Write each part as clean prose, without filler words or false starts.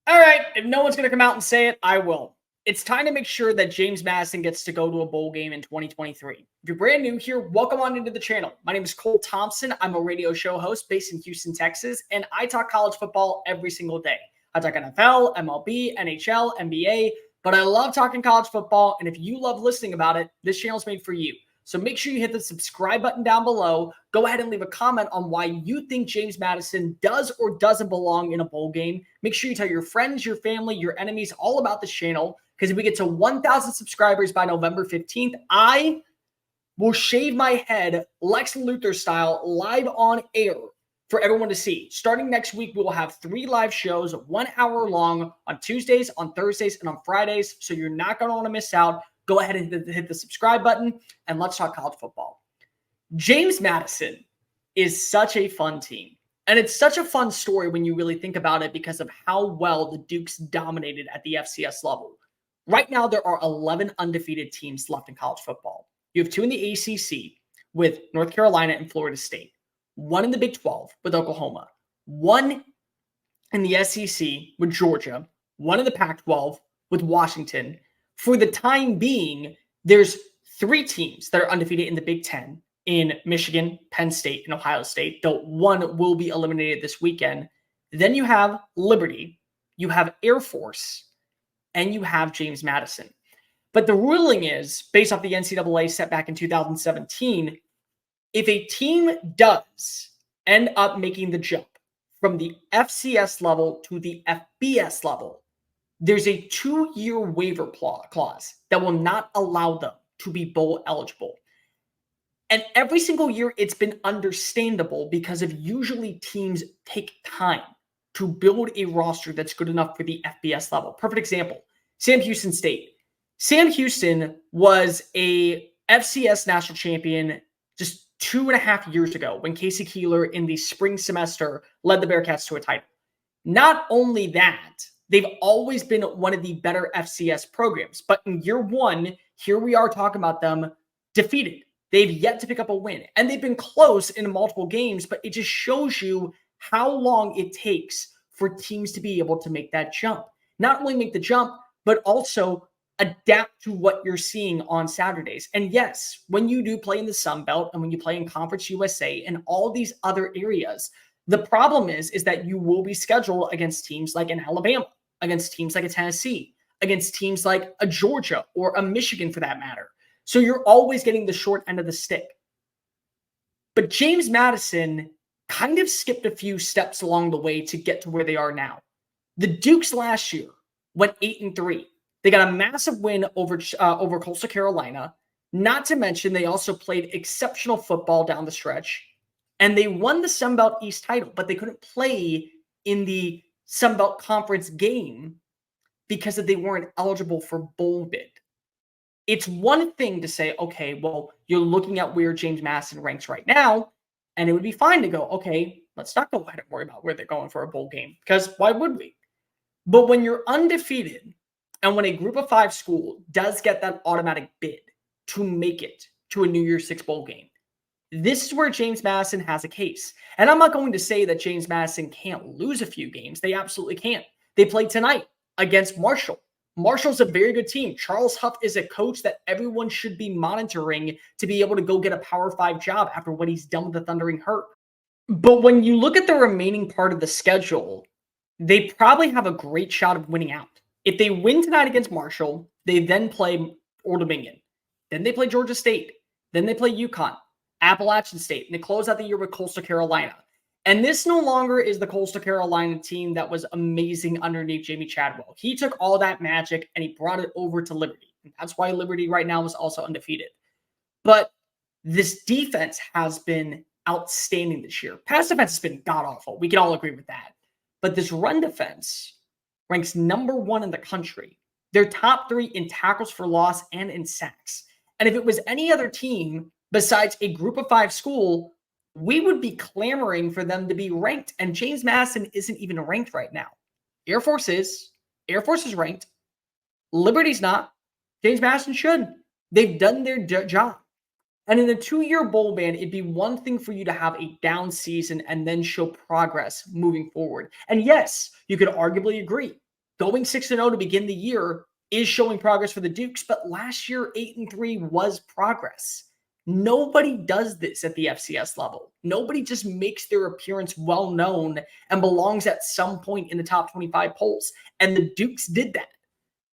All right, if no one's going to come out and say it, I will. It's time to make sure that James Madison gets to go to a bowl game in 2023. If you're brand new here, welcome on into the channel. My name is Cole Thompson. I'm a radio show host based in Houston, Texas, and I talk college football every single day. I talk NFL, MLB, NHL, NBA, but I love talking college football, and if you love listening about it, this channel is made for you. So make sure you hit the subscribe button down below. Go ahead and leave a comment on why you think James Madison does or doesn't belong in a bowl game. Make sure you tell your friends, your family, your enemies all about this channel, because if we get to 1,000 subscribers by November 15th, I will shave my head Lex Luthor style live on air for everyone to see. Starting next week, we will have 3 live shows, 1 hour long on Tuesdays, on Thursdays, and on Fridays. So you're not going to want to miss out. Go ahead and hit the subscribe button, and let's talk college football. James Madison is such a fun team. And it's such a fun story when you really think about it because of how well the Dukes dominated at the FCS level. Right now, there are 11 undefeated teams left in college football. You have 2 in the ACC with North Carolina and Florida State, 1 in the Big 12 with Oklahoma, 1 in the SEC with Georgia, 1 in the Pac-12 with Washington. For the time being, there's 3 teams that are undefeated in the Big 10 in Michigan, Penn State, and Ohio State, though 1 will be eliminated this weekend. Then you have Liberty, you have Air Force, and you have James Madison. But the ruling is, based off the NCAA set back in 2017, if a team does end up making the jump from the FCS level to the FBS level, there's a 2-year waiver clause that will not allow them to be bowl eligible. And every single year, it's been understandable because of usually teams take time to build a roster that's good enough for the FBS level. Perfect example, Sam Houston State. Sam Houston was a FCS national champion just 2.5 years ago when Casey Keeler in the spring semester led the Bearcats to a title. Not only that, they've always been one of the better FCS programs. But in year 1, here we are talking about them defeated. They've yet to pick up a win. And they've been close in multiple games, but it just shows you how long it takes for teams to be able to make that jump. Not only make the jump, but also adapt to what you're seeing on Saturdays. And yes, when you do play in the Sun Belt and when you play in Conference USA and all these other areas, the problem is that you will be scheduled against teams like an Alabama, against teams like a Tennessee, against teams like a Georgia or a Michigan for that matter. So you're always getting the short end of the stick. But James Madison kind of skipped a few steps along the way to get to where they are now. The Dukes last year went 8-3. They got a massive win over Coastal Carolina. Not to mention, they also played exceptional football down the stretch. And they won the Sun Belt East title, but they couldn't play in the Sun Belt Conference game because they weren't eligible for bowl bid. It's one thing to say, okay, well, you're looking at where James Madison ranks right now, and it would be fine to go, okay, let's not go ahead and worry about where they're going for a bowl game, because why would we? But when you're undefeated, and when a group of 5 school does get that automatic bid to make it to a New Year's Six bowl game, this is where James Madison has a case. And I'm not going to say that James Madison can't lose a few games. They absolutely can't. They played tonight against Marshall. Marshall's a very good team. Charles Huff is a coach that everyone should be monitoring to be able to go get a Power 5 job after what he's done with the Thundering Herd. But when you look at the remaining part of the schedule, they probably have a great shot of winning out. If they win tonight against Marshall, they then play Old Dominion. Then they play Georgia State. Then they play UConn, Appalachian State, and they close out the year with Coastal Carolina. And this no longer is the Coastal Carolina team that was amazing underneath Jamie Chadwell. He took all that magic and he brought it over to Liberty. And that's why Liberty right now is also undefeated. But this defense has been outstanding this year. Pass defense has been god-awful. We can all agree with that. But this run defense ranks number 1 in the country. They're top 3 in tackles for loss and in sacks. And if it was any other team besides a group of 5 school, we would be clamoring for them to be ranked. And James Madison isn't even ranked right now. Air Force is. Air Force is ranked. Liberty's not. James Madison should. They've done their job. And in a 2-year bowl ban, it'd be one thing for you to have a down season and then show progress moving forward. And yes, you could arguably agree. Going 6-0 to begin the year is showing progress for the Dukes, but last year 8-3 was progress. Nobody does this at the FCS level. Nobody just makes their appearance well known and belongs at some point in the top 25 polls. And the Dukes did that.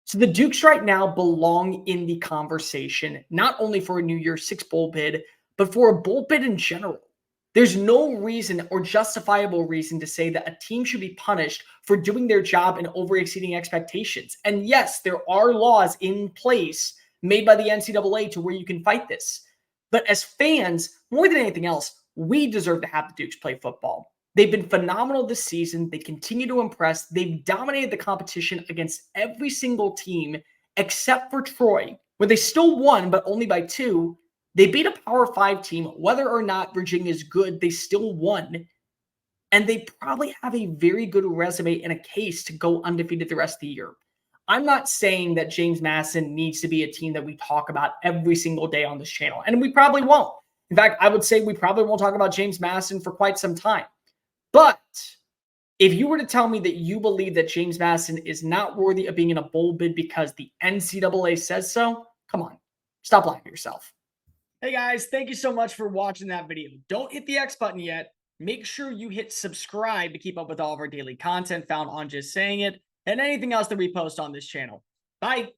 So the Dukes right now belong in the conversation, not only for a New Year's Six bowl bid, but for a bowl bid in general. There's no reason or justifiable reason to say that a team should be punished for doing their job and over exceeding expectations. And yes, there are laws in place made by the NCAA to where you can fight this. But as fans, more than anything else, we deserve to have the Dukes play football. They've been phenomenal this season. They continue to impress. They've dominated the competition against every single team except for Troy, where they still won, but only by 2. They beat a Power 5 team. Whether or not Virginia is good, they still won. And they probably have a very good resume and a case to go undefeated the rest of the year. I'm not saying that James Madison needs to be a team that we talk about every single day on this channel, and we probably won't. In fact, I would say we probably won't talk about James Madison for quite some time. But if you were to tell me that you believe that James Madison is not worthy of being in a bowl bid because the NCAA says so, come on, stop lying to yourself. Hey guys, thank you so much for watching that video. Don't hit the X button yet. Make sure you hit subscribe to keep up with all of our daily content found on Just Saying It and anything else that we post on this channel. Bye.